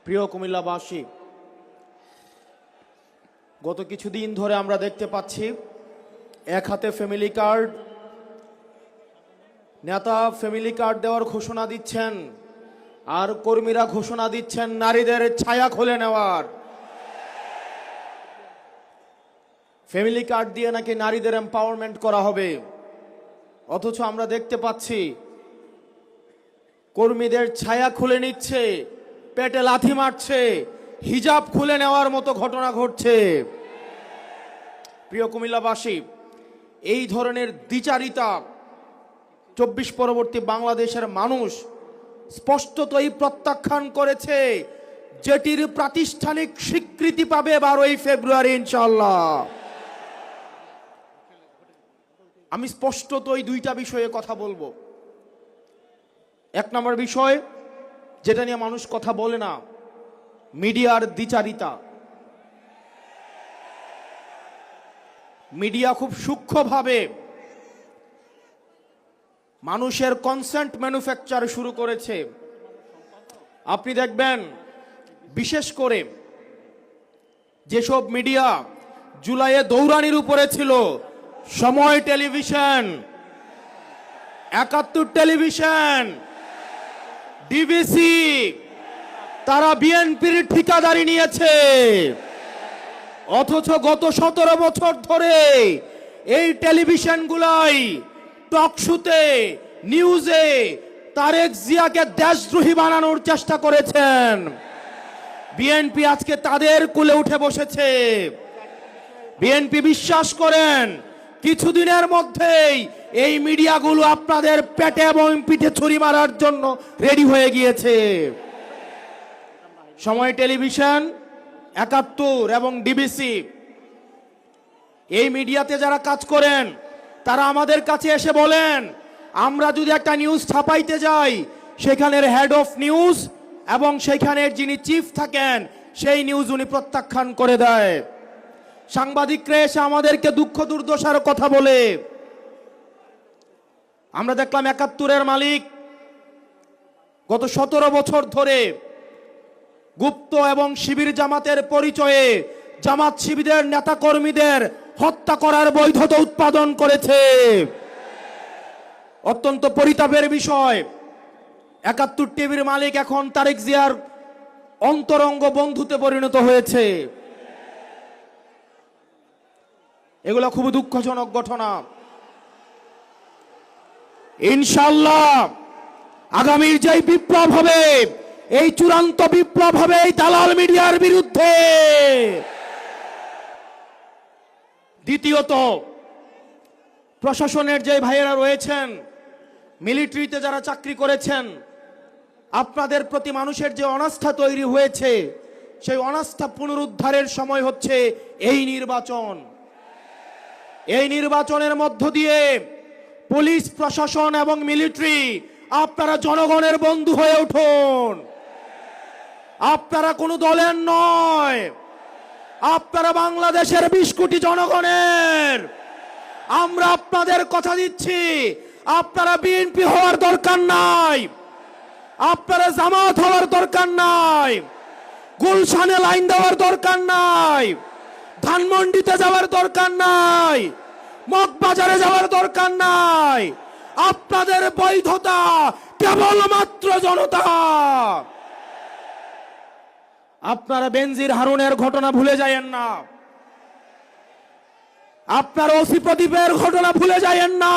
প্রিয় কুমিল্লাবাসী, গত কিছুদিন ধরে আমরা দেখতে পাচ্ছি এক হাতে ফ্যামিলি কার্ড, নেতা ফ্যামিলি কার্ড দেওয়ার ঘোষণা দিচ্ছেন আর কর্মীরা ঘোষণা দিচ্ছেন নারীদের ছায়া খুলে নেওয়ার। ফ্যামিলি কার্ড দিয়ে নাকি নারীদের এম্পাওয়ারমেন্ট করা হবে, অথচ আমরা দেখতে পাচ্ছি কর্মীদের ছায়া খুলে নিচ্ছে, পেটে লাথি মারছে, হিজাব খুলে নেওয়ার মতো ঘটনা ঘটছে। প্রিয় কুমিল্লাবাসী, এই ধরনের দ্বিচারিতা ২৪ পরবর্তী বাংলাদেশের মানুষ স্পষ্টতই প্রত্যাখ্যান করেছে, যেটির প্রাতিষ্ঠানিক স্বীকৃতি পাবে ১২ই ফেব্রুয়ারি ইনশাআল্লাহ। আমি স্পষ্টতই দুইটা বিষয়ে কথা বলবো। এক নম্বর বিষয়, যেটা নিয়ে মানুষ কথা বলে না, মিডিয়ার দ্বিচারিতা। মিডিয়া খুব সূক্ষ্মভাবে মানুষের কনসেন্ট ম্যানুফ্যাকচার শুরু করেছে। আপনি দেখবেন, বিশেষ করে যেসব মিডিয়া জুলাইয়ে দৌড়ানির উপরে ছিল, সময় টেলিভিশন, ৭১ টেলিভিশন, ডিবিসি, তারা বিএনপির ঠিকাদারি নিয়েছে। অথচ গত ১৭ বছর ধরে এই টেলিভিশনগুলাই টকশোতে, নিউজে তারেক জিয়াকে দেশদ্রোহী বানানোর চেষ্টা করেছেন। বিএনপি আজকে তাদের কোলে উঠে বসেছে। বিএনপি বিশ্বাস করেন কিছুদিনের মধ্যেই এই মিডিয়াগুলো আপনাদের পেটে এবং পিঠে ছুরি মারার জন্য রেডি হয়ে গিয়েছে। সময় টেলিভিশন, ৭১ এবং ডিবিসি, এই মিডিয়াতে যারা কাজ করেন তারা আমাদের কাছে এসে বলেন, আমরা যদি একটা নিউজ ছাপাইতে যাই, সেখানের হেড অফ নিউজ এবং সেখানের যিনি চিফ থাকেন সেই নিউজ উনি প্রত্যাখ্যান করে দেয়। সাংবাদিকরা এসে আমাদেরকে দুঃখ দুর্দশার কথা বলে। আমরা দেখলাম ৭১-এর মালিক গত ১৭ বছর ধরে গুপ্ত এবং শিবির জামাতের পরিচয়ে জামাত শিবিরের নেতা কর্মীদের হত্যা করার বৈধতা উৎপাদন করেছে। অত্যন্ত পরিতাপের বিষয়, ৭১ টিভির মালিক এখন তারেক জিয়ার অন্তরঙ্গ বন্ধুতে পরিণত হয়েছে। এগুলো খুব দুঃখজনক ঘটনা। ইনশাআল্লাহ আগামীর যে বিপ্লব হবে, এই চূড়ান্ত বিপ্লব হবে এই দালাল মিডিয়ার বিরুদ্ধে। দ্বিতীয়ত, প্রশাসনের যে ভাইয়েরা রয়েছেন, মিলিটারিতে যারা চাকরি করেছেন, আপনাদের প্রতি মানুষের যে অনাস্থা তৈরি হয়েছে, সেই অনাস্থা পুনরুদ্ধারের সময় হচ্ছে এই নির্বাচন। এই নির্বাচনের মধ্য দিয়ে পুলিশ প্রশাসন এবং মিলিটারি, আপনারা জনগণের বন্ধু হয়ে উঠুন। আপনারা কোনো দলের নয়, আপনারা বাংলাদেশের ২০ কোটি জনগণের। আমরা আপনাদের কথা দিচ্ছি, আপনারা বিএনপি হওয়ার দরকার নাই, আপনারা জামাত হওয়ার দরকার নাই, গুলশানে লাইন দেওয়ার দরকার নাই, ধানমন্ডিতে যাওয়ার দরকার নাই, মগবাজারে যাওয়ার দরকার নাই। আপনাদের বৈধতা কেবলমাত্র জনতা। আপনারা বেনজির হারুনের ঘটনা ভুলে যায়েন না, আপনারা ওসি প্রদীপের ঘটনা ভুলে যায়েন না,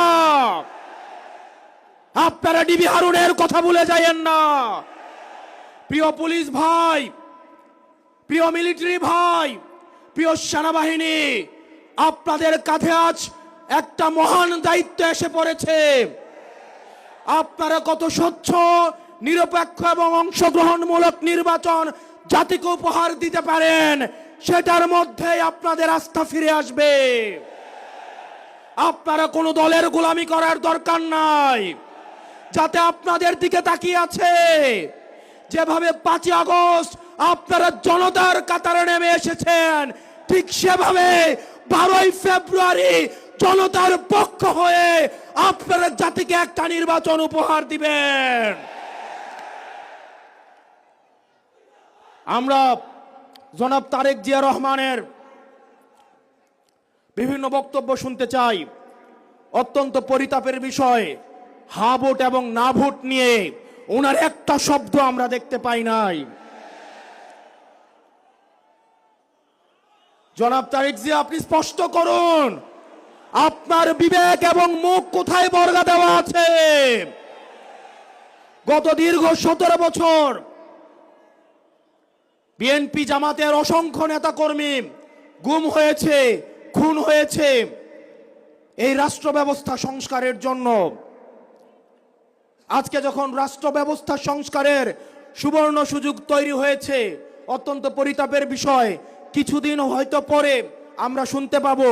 আপনারা ডিবি হারুনের কথা ভুলে যায়েন না। প্রিয় পুলিশ ভাই, প্রিয় মিলিটারি ভাই, প্রিয় সেনাবাহিনী, আপনাদের কাঁধে আজ একটা মহান দায়িত্ব এসে পড়েছে। আপনারা কত স্বচ্ছ, নিরপেক্ষ এবং অংশগ্রহণমূলক নির্বাচন জাতিকে উপহার দিতে পারেন, সেটার মধ্যে আপনাদের আস্থা ফিরে আসবে। আপনারা কোনো দলের গোলামি করার দরকার নাই। যাতে আপনাদের দিকে তাকিয়ে আছে, যেভাবে ৫ই আগস্ট আপনারা জনতার কাতারে নেমে এসেছেন, ঠিক সেভাবে ১২ই ফেব্রুয়ারি জনতার পক্ষ হয়ে আপনারা জাতিকে একটা নির্বাচন উপহার দিবেন। আমরা জনাব তারেক জিয়া রহমানের বিভিন্ন বক্তব্য শুনতে চাই। অত্যন্ত পরিতাপের বিষয়, হা ভোট এবং না ভোট নিয়ে ওনার একটা শব্দ আমরা দেখতে পাই নাই। জনাব তারেক জিয়া, আপনি স্পষ্ট করুন আপনার বিবেক এবং মুখ কোথায় বর্গা দেওয়া আছে? গত দীর্ঘ 17 বছর বিএনপি জামাতের অসংখ্য নেতাকর্মী গুম হয়েছে, খুন হয়েছে এই রাষ্ট্র ব্যবস্থা সংস্কারের জন্য। আজকে যখন রাষ্ট্র ব্যবস্থা সংস্কারের সুবর্ণ সুযোগ তৈরি হয়েছে, অত্যন্ত পরিতাপের বিষয়, কিছুদিন হয়তো পরে আমরা শুনতে পাবো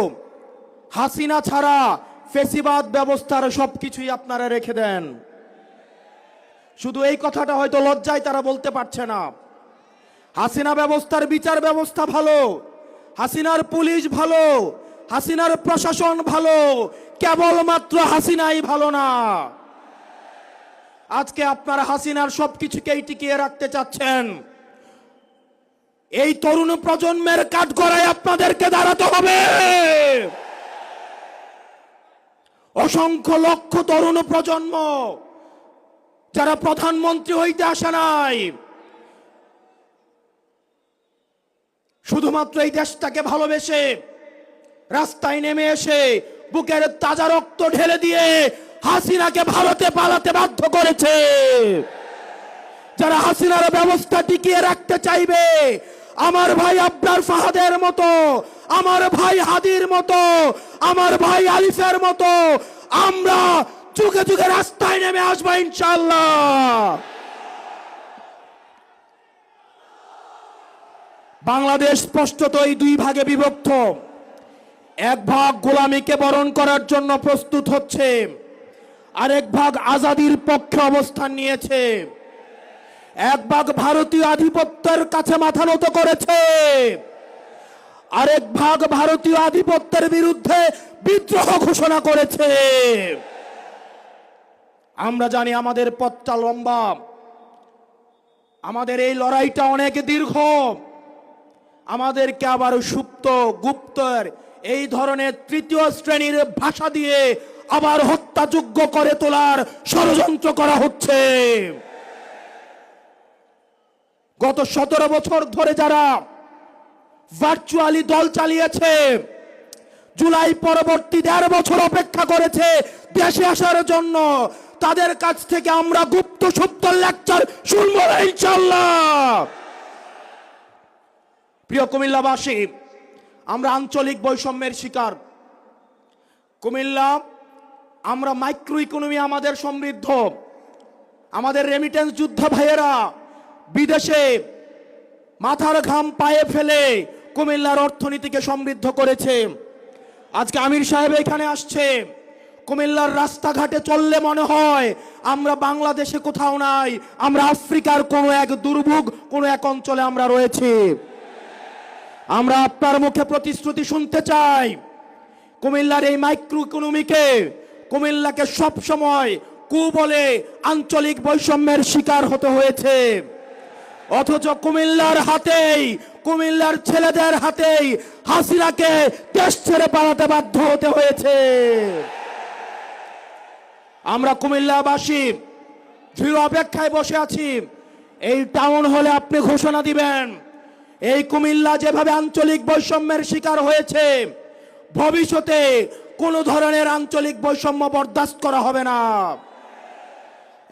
হাসিনা ছাড়া ফেসিবাদ ব্যবস্থার সবকিছুই আপনারা রেখে দেন। শুধু এই কথাটা হয়তো লজ্জায় তারা বলতে পারছে না। হাসিনা ব্যবস্থার বিচার ব্যবস্থা ভালো, হাসিনার পুলিশ ভালো, হাসিনার প্রশাসন ভালো, কেবলমাত্র হাসিনাই ভালো না। আজকে আপনারা হাসিনার সবকিছুকেই টিকিয়ে রাখতে চাচ্ছেন। এই তরুণ প্রজন্মের কাঠগড়ায় আপনাদেরকে দাঁড়াতে হবে। অসংখ্য লক্ষ তরুণ প্রজন্ম যারা প্রধানমন্ত্রী হইতে আসে নাই, শুধুমাত্র এই দেশটাকে ভালোবেসে রাস্তায় নেমে এসে বুকের তাজা রক্ত ঢেলে দিয়ে হাসিনাকে ভারতে পালাতে বাধ্য করেছে। যারা হাসিনার ব্যবস্থা টিকিয়ে রাখতে চাইবে, আমার ভাই আবরার ফাহাদের মতো, আমার ভাই হাদির মতো, আমার ভাই আলিফের মতো আমরা যুগে যুগে রাস্তায় নেমে আসবো ইনশাআল্লাহ। বাংলাদেশ স্পষ্টতই দুই ভাগে বিভক্ত। এক ভাগ গোলামীকে বরণ করার জন্য প্রস্তুত হচ্ছে, আরেক ভাগ আজাদির পক্ষে অবস্থান নিয়েছে। এক ভাগ ভারতীয় আধিপত্যের কাছে মাথা নত করেছে, আরেক ভাগ ভারতীয় আধিপত্যের বিরুদ্ধে বিদ্রোহ ঘোষণা করেছে। আমরা জানি আমাদের পথটা লম্বা, আমাদের এই লড়াইটা অনেক দীর্ঘ। আমাদেরকে আবার সুপ্ত গুপ্তর এই ধরনের তৃতীয় শ্রেণীর ভাষা দিয়ে আবার হত্যাযোগ্য করে তোলার ষড়যন্ত্র করা হচ্ছে। গত 17 বছর ধরে যারা ভার্চুয়ালি দল চালিয়েছে, জুলাই পরবর্তী 1.5 বছর অপেক্ষা করেছে দেশে আসার জন্য, তাদের কাছ থেকে আমরা গুপ্ত সুপ্ত লেকচার শুনবো ইনশাআল্লাহ। প্রিয় কুমিল্লাবাসী, আমরা আঞ্চলিক বৈষম্যের শিকার। কুমিল্লা, আমরা মাইক্রো ইকোনমি আমাদের সমৃদ্ধ। আমাদের রেমিটেন্স যোদ্ধা ভাইয়েরা বিদেশে মাথার ঘাম পায়ে ফেলে কুমিল্লার অর্থনীতিকে সমৃদ্ধ করেছে। আজকে আমির সাহেব এখানে আসছে, কুমিল্লার রাস্তাঘাটে চললে মনে হয় আমরা বাংলাদেশে কোথাও নাই, আমরা আফ্রিকার কোনো এক দুর্ভোগ কোনো এক অঞ্চলে আমরা রয়েছি। আমরা আপনার মুখে প্রতিশ্রুতি শুনতে চাই, কুমিল্লার এই মাইক্রো ইকোনমিকে, কুমিল্লাকে সব সময় বলে আঞ্চলিক বৈষম্যের শিকার হতে হয়েছে। অথচ কুমিল্লার হাতেই, কুমিল্লার ছেলেদের হাতেই হাসিনাকে দেশ ছেড়ে পালাতে বাধ্য হতে হয়েছে। আমরা কুমিল্লাবাসী দৃঢ় অপেক্ষায় বসে আছি, এই টাউন হলে আপনি ঘোষণা দিবেন এই কুমিল্লা যেভাবে আঞ্চলিক বৈষম্যের শিকার হয়েছে, ভবিষ্যতে কোনো ধরনের আঞ্চলিক বৈষম্য বরদাস্ত করা হবে না।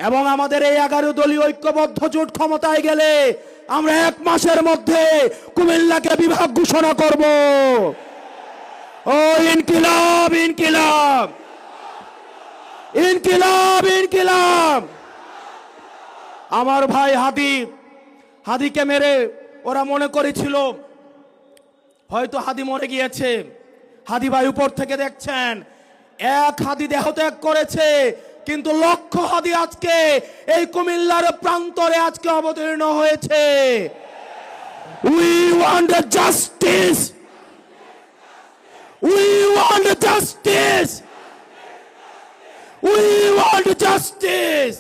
এবং আমাদের এই 11 দলীয় ঐক্যবদ্ধ জোট ক্ষমতায় গেলে আমরা 1 মাসের মধ্যে কুমিল্লাকে বিভাগ ঘোষণা করব। ও ইনকিলাব ইনকিলাব ইনকিলাব ইনকিলাব। আমার ভাই হাদিকে মেরে ওরা মনে করেছিল হয়তো হাদি মরে গিয়েছে। হাদি ভাই উপর থেকে দেখছেন, এক হাদি দেহত্যাগ করেছে, কিন্তু লক্ষ হাদি আজকে এই কুমিল্লার প্রান্তরে আজকে অবতীর্ণ হয়েছে। We want justice. We want justice. We want justice.